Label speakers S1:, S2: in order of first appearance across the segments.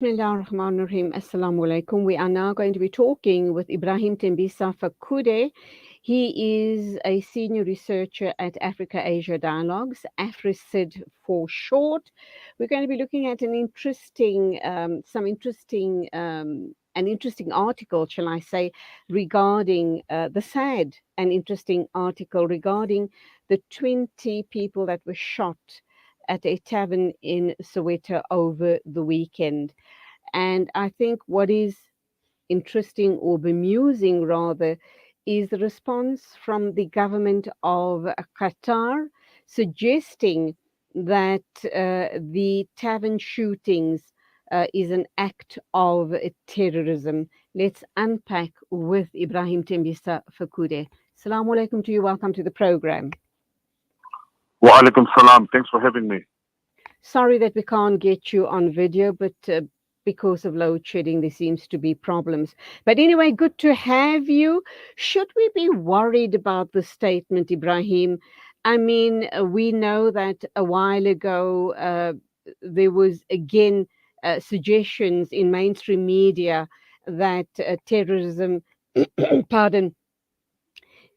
S1: Bismillahirrahmanirrahim. Assalamu alaikum. We are now going to be talking with Ibrahim ThembisaFekude. He is a senior researcher at Africa Asia Dialogues, AFRASID for short. We're going to be looking at an interesting article, shall I say, regarding the sad and interesting article regarding the 20 people that were shot at a tavern in Soweto over the weekend. And I think what is interesting or bemusing rather is the response from the government of Qatar suggesting that the tavern shootings is an act of terrorism. Let's unpack with Ibrahim ThembisaFekude. Assalamu alaikum to you. Welcome to the program.
S2: Wa alaikum salam. Thanks for having me.
S1: Sorry that we can't get you on video, but because of load shedding, there seems to be problems. But anyway, good to have you. Should we be worried about the statement, Ibrahim? I mean, we know that a while ago there was again suggestions in mainstream media that terrorism, pardon,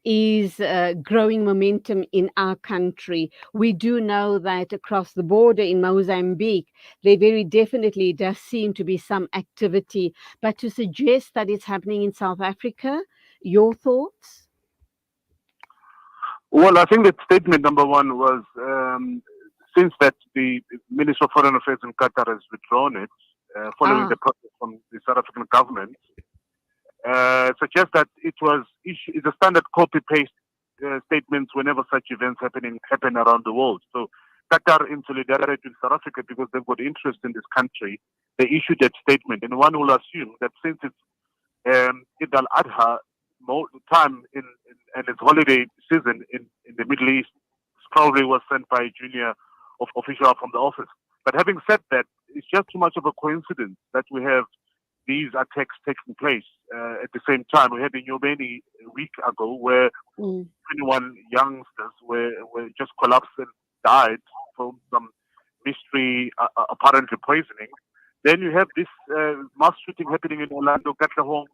S1: is growing momentum in our country. We do know that across the border in Mozambique, there very definitely does seem to be some activity, but to suggest that it's happening in South Africa, your thoughts?
S2: Well, I think that statement number one was since that the Minister of Foreign Affairs in Qatar has withdrawn it, following the protest from the South African government, suggests that it's a standard copy-paste statements whenever such events happen around the world. So Qatar, in solidarity with South Africa, because they've got interest in this country, they issued that statement. And one will assume that since it's Eid al-Adha time and its holiday season in the Middle East, probably was sent by a junior official from the office. But having said that, it's just too much of a coincidence that we have these attacks taking place at the same time. We had in Yobeni a week ago where 21 youngsters were just collapsed and died from some mystery, apparently poisoning. Then you have this mass shooting happening in Orlando, Katlehong,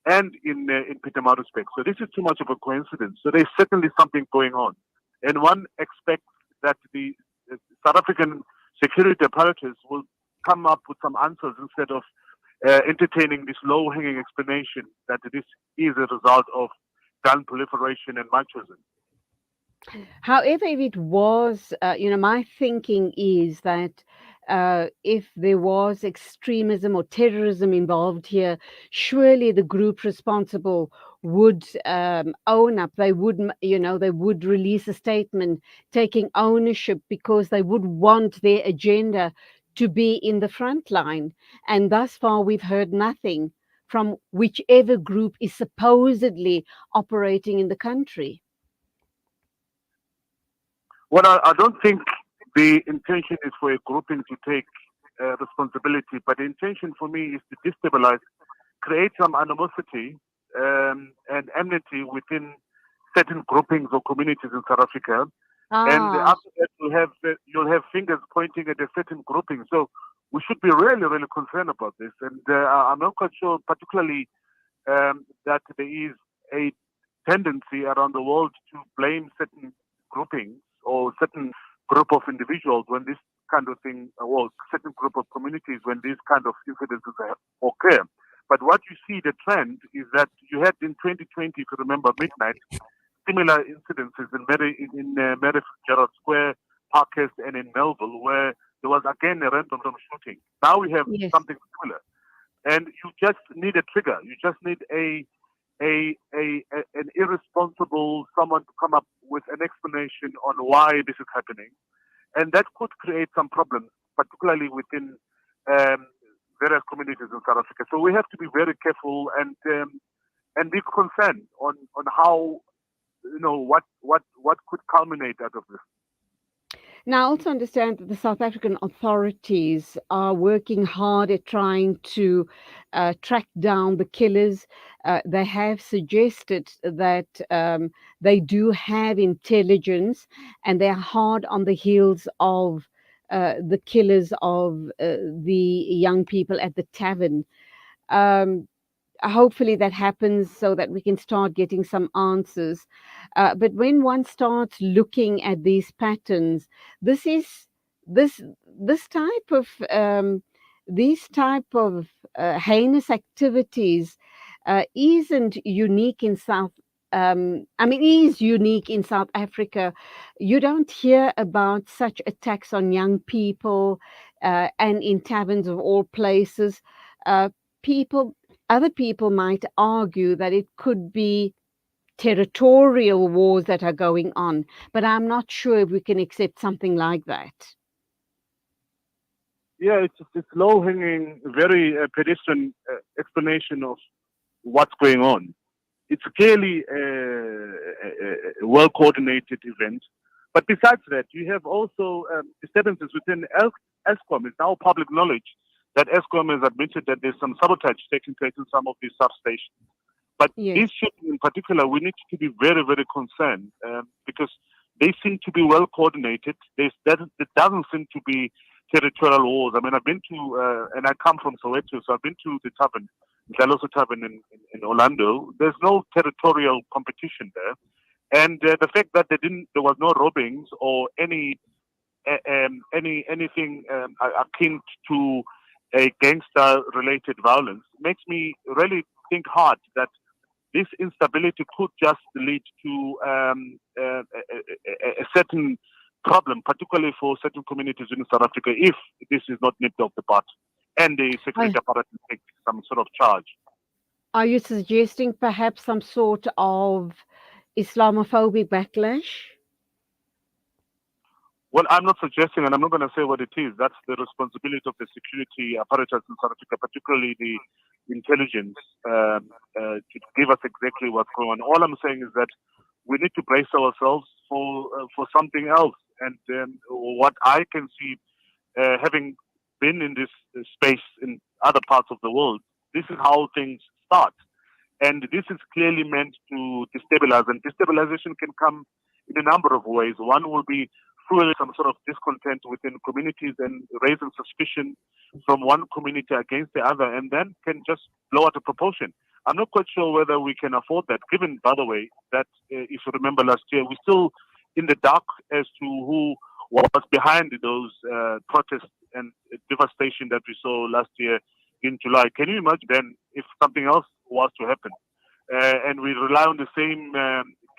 S2: and in Pietermaritzburg. So this is too much of a coincidence. So there's certainly something going on. And one expects that the South African security apparatus will come up with some answers instead of entertaining this low-hanging explanation that this is a result of gun proliferation and machism.
S1: However, if it was, my thinking is that if there was extremism or terrorism involved here, surely the group responsible would own up. They would, they would release a statement taking ownership because they would want their agenda to be in the front line. And thus far, we've heard nothing from whichever group is supposedly operating in the country.
S2: Well, I don't think the intention is for a grouping to take responsibility, but the intention for me is to destabilize, create some animosity and enmity within certain groupings or communities in South Africa. And after that, you'll have fingers pointing at a certain grouping. So we should be really, really concerned about this. And I'm not quite sure, particularly that there is a tendency around the world to blame certain groupings or certain group of individuals when this kind of thing, or certain group of communities when these kind of incidences occur. But what you see, the trend is that you had in 2020, if you remember, midnight, similar incidences in Mary Fitzgerald Square, Parkhurst, and in Melville, where there was again a random shooting. Now we have something similar, and you just need a trigger. You just need an irresponsible someone to come up with an explanation on why this is happening, and that could create some problems, particularly within various communities in South Africa. So we have to be very careful and be concerned on how, what could culminate out of this.
S1: Now, I also understand that the South African authorities are working hard at trying to track down the killers. They have suggested that they do have intelligence and they're hard on the heels of the killers of the young people at the tavern. Um, Hopefully that happens so that we can start getting some answers. But when one starts looking at these patterns, this is this this type of these type of heinous activities isn't unique in South. I mean, is unique in South Africa. You don't hear about such attacks on young people and in taverns of all places. Uh, people Other people might argue that it could be territorial wars that are going on, but I'm not sure if we can accept something like that.
S2: Yeah, it's low hanging, very pedestrian explanation of what's going on. It's clearly a well coordinated event. But besides that, you have also disturbances within ESCOM. It's now public knowledge that ESCOM has admitted that there's some sabotage taking place in some of these substations. But
S1: Yes.
S2: these ships in particular, we need to be very, very concerned because they seem to be well coordinated. There doesn't seem to be territorial wars. I mean, I've been to, and I come from Soweto, so I've been to the Tavern, Galoso Tavern in Orlando. There's no territorial competition there. And the fact that there was no robbings or anything akin to a gangster-related violence makes me really think hard that this instability could just lead to a certain problem, particularly for certain communities in South Africa, if this is not nipped off the bud and the
S1: Are,
S2: security apparatus take some sort of charge.
S1: are you suggesting perhaps some sort of Islamophobic backlash?
S2: Well, I'm not suggesting, and I'm not going to say what it is. That's the responsibility of the security apparatus in South Africa, particularly the intelligence, to give us exactly what's going on. All I'm saying is that we need to brace ourselves for something else. And what I can see, having been in this space in other parts of the world, this is how things start. And this is clearly meant to destabilize. And destabilization can come in a number of ways. One will be fueling some sort of discontent within communities and raising suspicion from one community against the other, and then can just blow out of proportion. I'm not quite sure whether we can afford that, given, by the way, that if you remember last year, we're still in the dark as to who was behind those protests and devastation that we saw last year in July. Can you imagine then if something else was to happen? And we rely on the same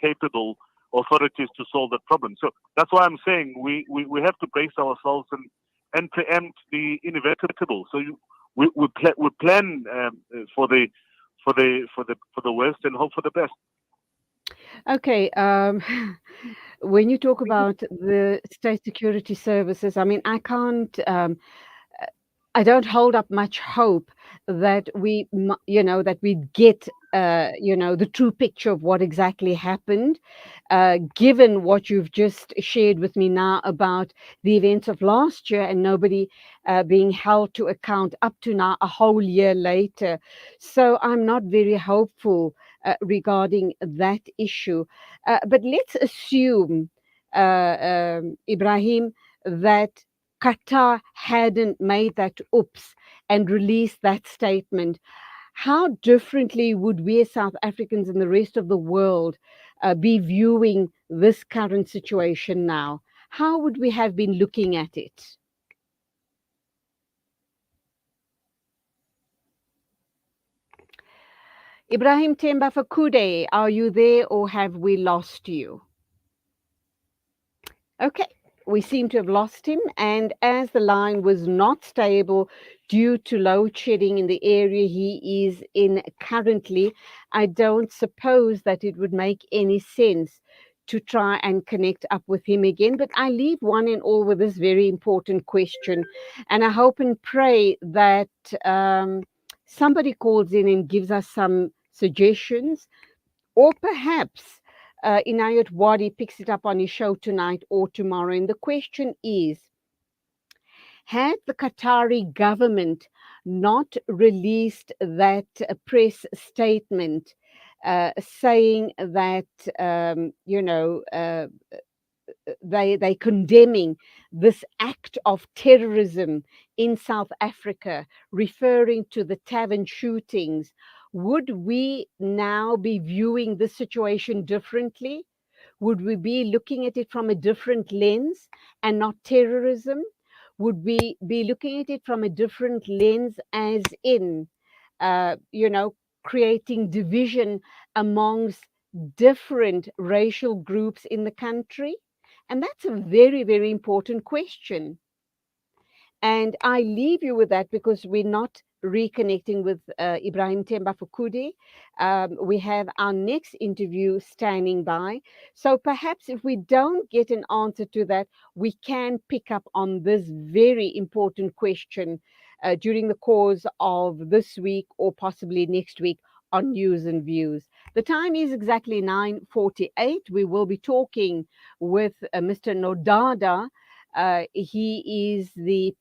S2: capable authorities to solve that problem. So that's why I'm saying we have to brace ourselves and preempt the inevitable. So we plan for the worst and hope for the best.
S1: Okay. When you talk about the state security services, I mean, I don't hold up much hope that that we get, the true picture of what exactly happened, given what you've just shared with me now about the events of last year and nobody being held to account up to now, a whole year later. So I'm not very hopeful regarding that issue. But let's assume, Ibrahim, that Qatar hadn't made that oops and released that statement. How differently would we as South Africans and the rest of the world be viewing this current situation now? How would we have been looking at it? Ibrahim ThembisaFekude, are you there or have we lost you? Okay, we seem to have lost him. And as the line was not stable due to load shedding in the area he is in currently, I don't suppose that it would make any sense to try and connect up with him again. But I leave one and all with this very important question. And I hope and pray that somebody calls in and gives us some suggestions, or perhaps Inayat Wadi picks it up on his show tonight or tomorrow. And the question is, had the Qatari government not released that press statement saying that, they condemning this act of terrorism in South Africa, referring to the Tavern shootings. Would we now be viewing this situation differently? Would we be looking at it from a different lens and not terrorism? Would we be looking at it from a different lens, as in, you know, creating division amongst different racial groups in the country? And that's a very, very important question. And I leave you with that because we're not reconnecting with Ibrahim ThembisaFekude. We have our next interview standing by. So perhaps if we don't get an answer to that, we can pick up on this very important question during the course of this week or possibly next week on News and Views. The time is exactly 9:48. We will be talking with Mr. Nodada. He is the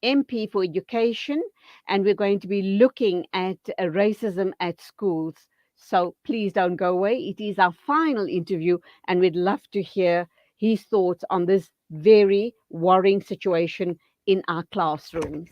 S1: MP for Education, and we're going to be looking at racism at schools. So please don't go away. It is our final interview, and we'd love to hear his thoughts on this very worrying situation in our classrooms.